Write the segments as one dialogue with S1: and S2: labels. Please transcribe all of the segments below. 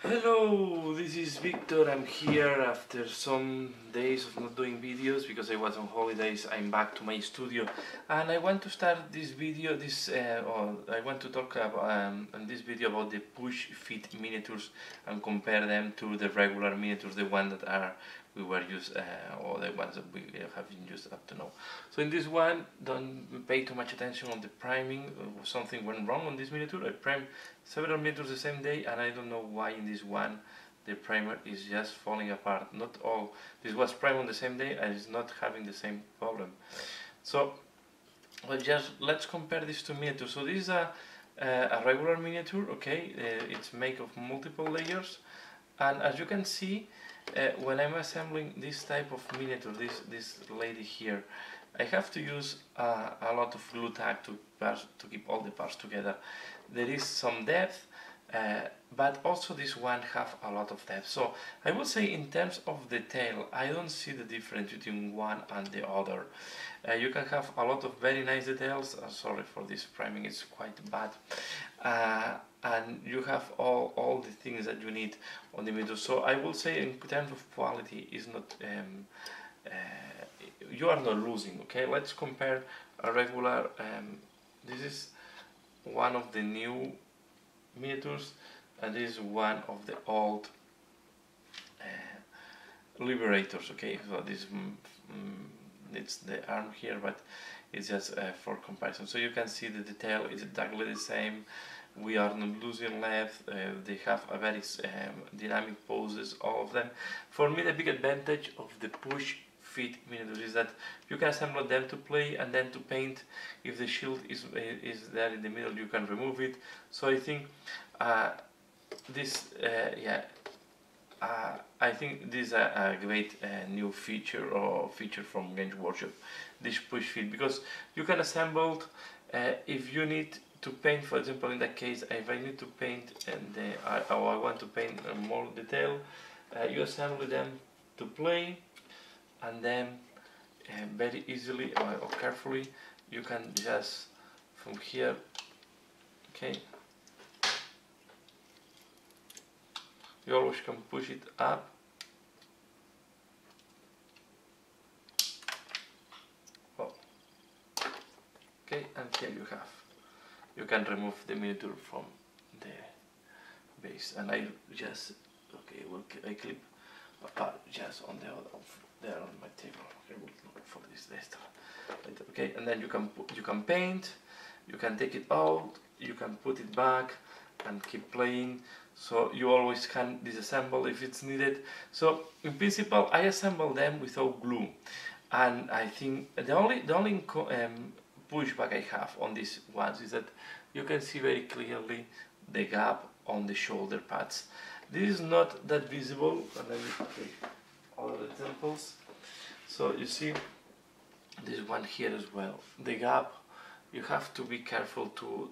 S1: Hello, this is Victor. I'm here after some days of not doing videos because I was on holidays. I'm back to my studio and I want to start this video, I want to talk about, in this video about the push fit miniatures and compare them to the regular miniatures, the one that we were used or the ones that we have been used up to now. So in this one, don't pay too much attention on the priming. Something went wrong on this miniature. I primed several miniatures the same day and I don't know why in this one the primer is just falling apart. Not all. This was primed on the same day and it's not having the same problem. So let's compare these two miniatures. So this is a regular miniature, okay? It's made of multiple layers, and as you can see, when I'm assembling this type of miniature, this lady here, I have to use a lot of glue tack to keep all the parts together. There is some depth, but also this one have a lot of depth. So I would say in terms of detail, I don't see the difference between one and the other. You can have a lot of very nice details. Sorry for this priming, it's quite bad. And you have all the things that you need on the middle. So I will say in terms of quality is not you are not losing. Okay, let's compare a regular this is one of the new miniatures and this is one of the old Liberators. Okay, so this it's the arm here, but it's just for comparison. So you can see the detail is exactly the same. We are not losing left. They have a very dynamic poses, all of them. For me, the big advantage of the push fit miniatures is that you can assemble them to play and then to paint. If the shield is there in the middle, you can remove it. So I think I think this is a great new feature from Games Workshop, this push fit, because you can assemble if you need to paint. For example, in that case, if I need to paint and I want to paint more detail, you assemble them to play, and then very easily or carefully you can just from here, okay, you always can push it up. Oh. Okay, and here you can remove the miniature from the base, and I just I clip a part just on the other there on my table. I will look for this later. Okay, and then you can paint, you can take it out, you can put it back and keep playing. So you always can disassemble if it's needed. So in principle, I assemble them without glue, and I think the only pushback I have on these ones is that you can see very clearly the gap on the shoulder pads. This is not that visible, and let me take other examples. So you see this one here as well. The gap, you have to be careful to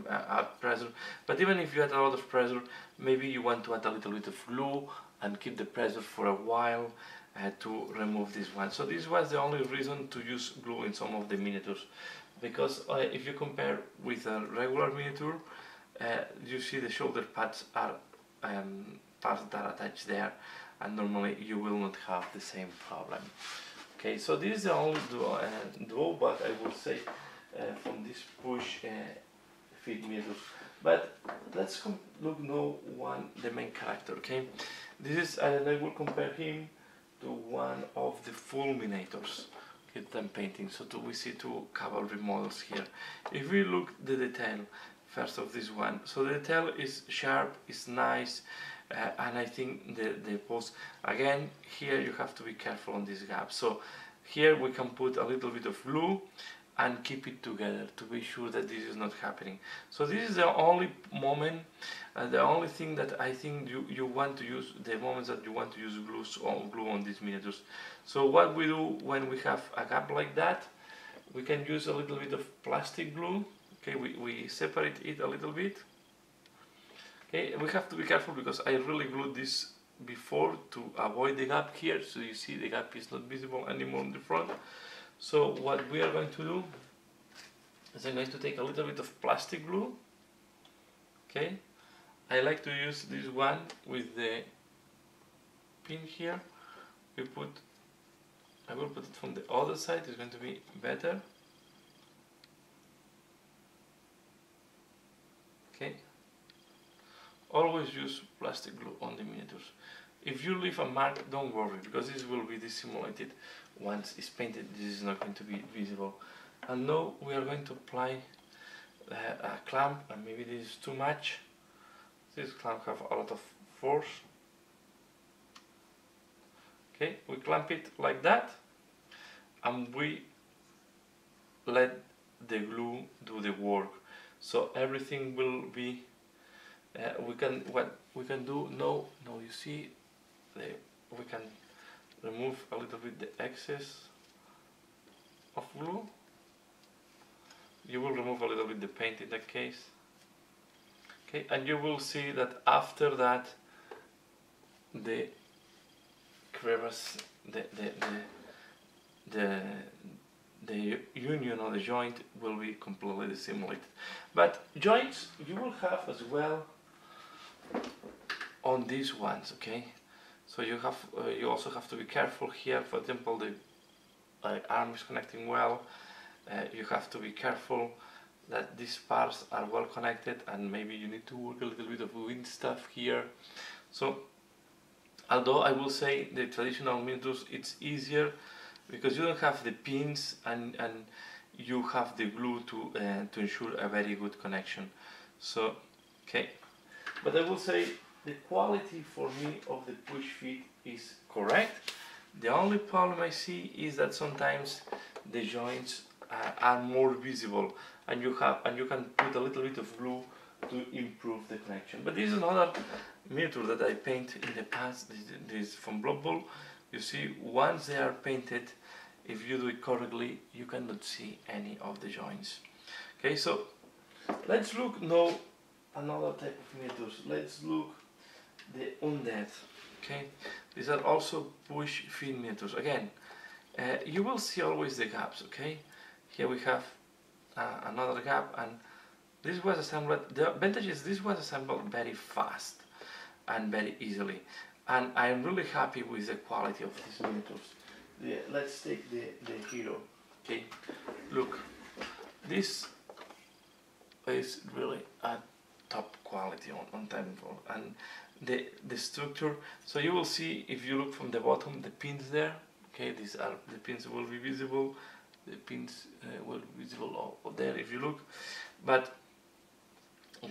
S1: add pressure, but even if you add a lot of pressure, maybe you want to add a little bit of glue and keep the pressure for a while to remove this one. So this was the only reason to use glue in some of the miniatures, because if you compare with a regular miniature, you see the shoulder pads are parts that are attached there, and normally you will not have the same problem. Okay, so this is the only drawback I would say from this push fit miniatures. But let's look now the main character. Okay, this is and I will compare him to one of the fulminators. Okay, that I'm painting. So we see two cavalry models here. If we look the detail first of this one, so the detail is sharp, is nice. And I think the pose, again, here you have to be careful on this gap. So here we can put a little bit of glue and keep it together to be sure that this is not happening. So this is the only moment, the only thing that I think you want to use, the moments that you want to use glue on these miniatures. So what we do when we have a gap like that, we can use a little bit of plastic glue. Okay, we separate it a little bit. Okay, we have to be careful because I really glued this before to avoid the gap here. So you see the gap is not visible anymore in the front. So what we are going to do is I'm going to take a little bit of plastic glue, okay, I like to use this one with the pin here. I will put it from the other side, it's going to be better. Okay. Always use plastic glue on the miniatures. If you leave a mark, don't worry, because this will be dissimulated once it's painted. This is not going to be visible. And now we are going to apply a clamp, and maybe this is too much. This clamp have a lot of force. Okay, we clamp it like that, and we let the glue do the work. So everything will be. What we can do now. You see, we can remove a little bit the excess of glue. You will remove a little bit the paint in that case. Okay, and you will see that after that, the crevice, the union or the joint will be completely dissimulated. But joints you will have as well on these ones, okay? So you have you also have to be careful here. For example, the arm is connecting well. You have to be careful that these parts are well connected, and maybe you need to work a little bit of wind stuff here. So although I will say the traditional miniatures it's easier because you don't have the pins and you have the glue to ensure a very good connection. So okay, but I will say the quality for me of the push fit is correct. The only problem I see is that sometimes the joints are more visible, and you can put a little bit of glue to improve the connection. But this is another miniature that I paint in the past. This is from Blood Bowl. You see, once they are painted, if you do it correctly, you cannot see any of the joints. Okay, so let's look now another type of miniatures. Let's look the Undead. Okay, these are also push fit miniatures. Again, you will see always the gaps. Okay, here we have another gap, and this was assembled. The advantage is this was assembled very fast and very easily, and I am really happy with the quality of these miniatures. Let's take the hero. Okay, look, this is really a top quality on Titanfall, and the structure. So you will see if you look from the bottom, the pins there. Okay, these are the pins will be visible. The pins will be visible over there if you look, but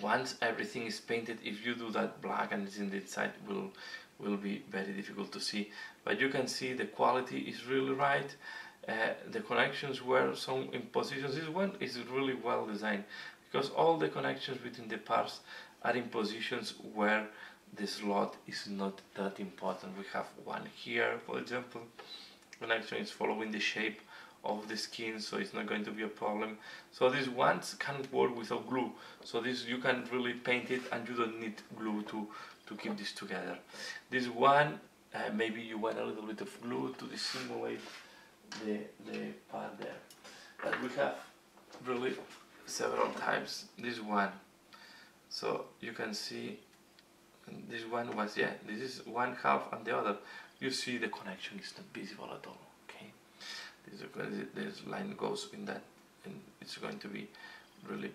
S1: once everything is painted, if you do that black and it's in the inside, will be very difficult to see. But you can see the quality is really right. The connections were some in positions. This one is really well designed because all the connections between the parts are in positions where the slot is not that important. We have one here, for example. Connection is following the shape of the skin, so it's not going to be a problem. So these ones can work without glue, so this you can really paint it and you don't need glue to keep this together. This one maybe you want a little bit of glue to dissimulate the part there, but we have really several types. This one, so you can see this one was, yeah, this is one half and the other, you see the connection is not visible at all. This line goes in that, and it's going to be really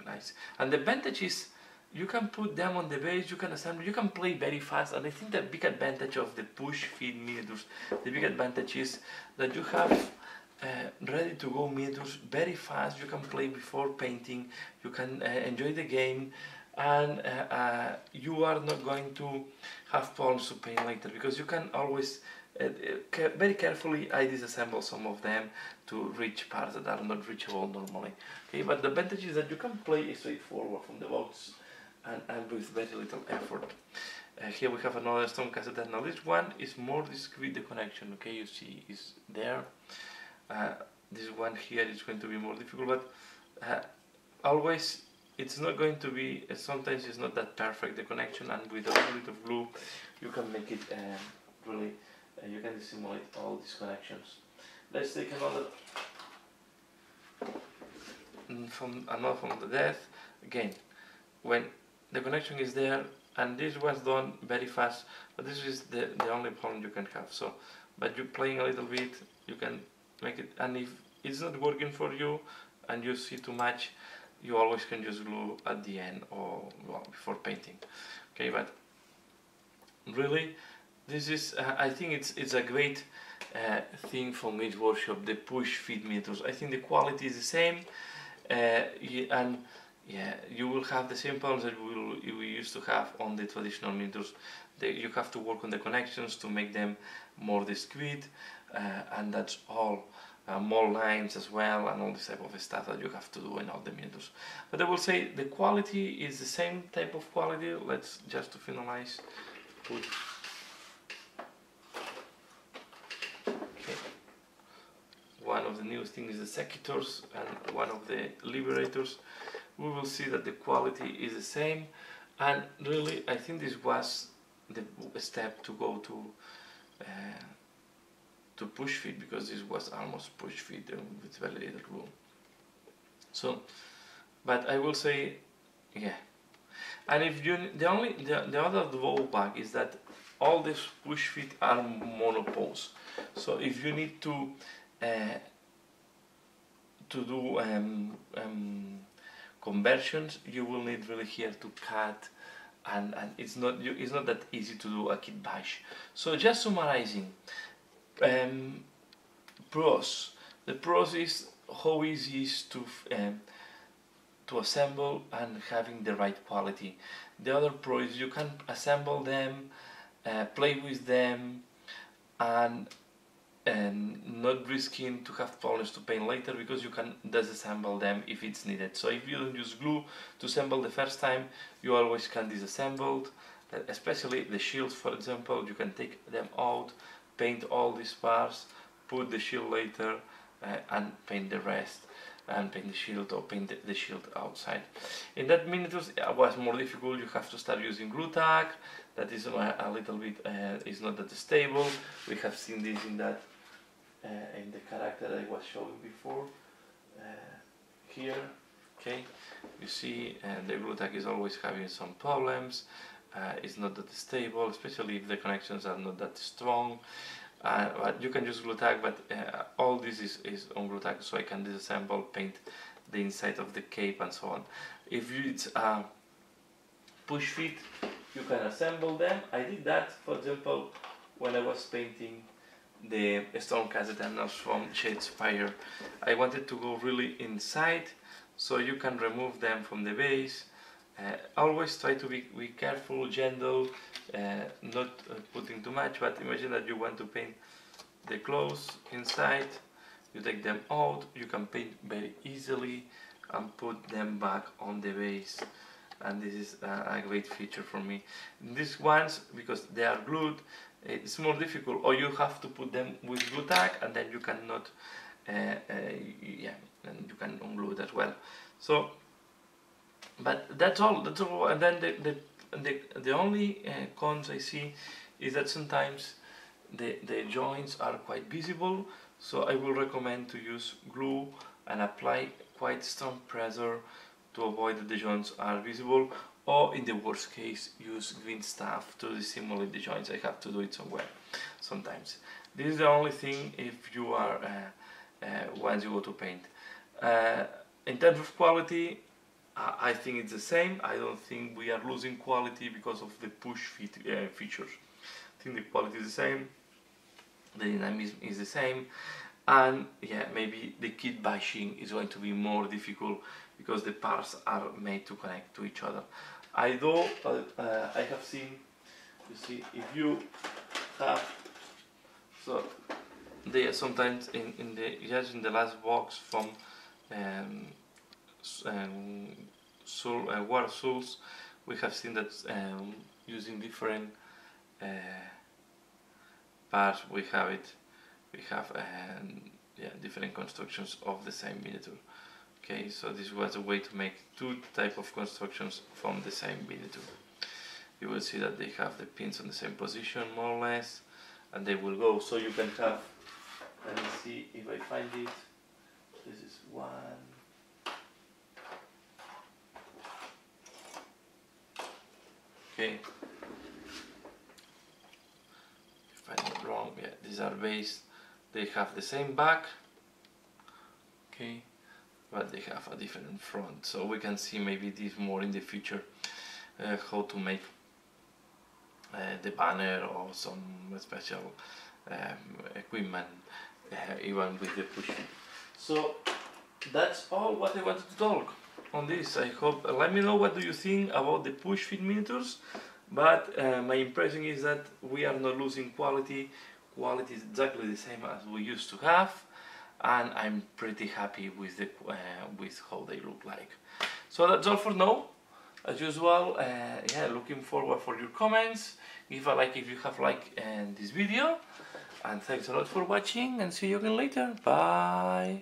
S1: nice. And the advantage is you can put them on the base, you can assemble, you can play very fast. And I think the big advantage of the push fit miniatures, the big advantage is that you have ready to go miniatures very fast. You can play before painting, you can enjoy the game, and you are not going to have problems to paint later because you can always very carefully I disassemble some of them to reach parts that are not reachable normally. Okay, but the advantage is that you can play straightforward from the box and with very little effort. Here we have another stone cassette. Now this one is more discreet, the connection. Okay, you see is there. This one here is going to be more difficult, but always it's not going to be. Sometimes it's not that perfect, the connection, and with a little bit of glue, you can make it really. You can dissimulate all these connections. Let's take another from the death. Again, when the connection is there, and this was done very fast, but this is the only problem you can have. So, but you playing a little bit, you can make it, and if it's not working for you and you see too much, you always can just glue at the end or well, before painting. Okay, but really this is I think it's a great thing from each workshop, the push fit meters. I think the quality is the same, and yeah, you will have the same problems that we used to have on the traditional meters. You have to work on the connections to make them more discrete, and that's all. More lines as well, and all this type of stuff that you have to do in all the meters. But I will say the quality is the same type of quality. Let's just to finalize put. Okay. One of the new things is the secateurs, and one of the liberators. We will see that the quality is the same, and really I think this was the step to go to push fit, because this was almost push fit with very little glue. So, but I will say, yeah. And if you the other drawback is that all these push fit are monopoles. So if you need to do conversions, you will need really here to cut, and it's not that easy to do a kit bash. So just summarizing, pros. The pros is how easy it is to assemble and having the right quality. The other pro is you can assemble them, play with them, and not risking to have problems to paint later, because you can disassemble them if it's needed. So if you don't use glue to assemble the first time, you always can disassemble, especially the shields, for example. You can take them out, paint all these parts, put the shield later, and paint the rest, and paint the shield or paint the shield outside. In that miniatures it was more difficult. You have to start using glue tack. That is a little bit is not that stable. We have seen this in that in the character that I was showing before. Here, okay, you see the glue tack is always having some problems. It's not that stable, especially if the connections are not that strong. But you can use glue tack, but all this is on glue tack, so I can disassemble, paint the inside of the cape and so on. If it's push fit, you can assemble them. I did that, for example, when I was painting the Stormcast Eternals from Shadespire. I wanted to go really inside, so you can remove them from the base. Always try to be careful, gentle, not putting too much, but imagine that you want to paint the clothes inside, you take them out, you can paint very easily and put them back on the base, and this is a great feature for me. These ones, because they are glued, it's more difficult, or you have to put them with glue tack, and then you cannot, yeah, and you can unglue it as well. So, but that's all. And then the only cons I see is that sometimes the joints are quite visible. So I will recommend to use glue and apply quite strong pressure to avoid that the joints are visible, or in the worst case use green stuff to dissimulate the joints. I have to do it somewhere sometimes. This is the only thing if you are once you go to paint. In terms of quality, I think it's the same. I don't think we are losing quality because of the push fit features. I think the quality is the same, the dynamism is the same, and yeah, maybe the kit bashing is going to be more difficult because the parts are made to connect to each other. I have seen, you see, if you have, so they are sometimes in the last box from War Souls, we have seen that using different parts, we have yeah, different constructions of the same miniature. Okay, so this was a way to make two type of constructions from the same miniature. You will see that they have the pins on the same position, more or less, and they will go. So you can have, let me see if I find it. This is one. base, they have the same back, okay, but they have a different front. So we can see maybe this more in the future, how to make the banner or some special equipment, even with the push. So that's all what I wanted to talk on this. I hope, let me know what do you think about the push fit miniatures, but my impression is that we are not losing quality. Quality is exactly the same as we used to have, and I'm pretty happy with the with how they look like. So that's all for now. As usual, yeah, looking forward for your comments. Give a like if you have liked this video, and thanks a lot for watching, and see you again later. Bye.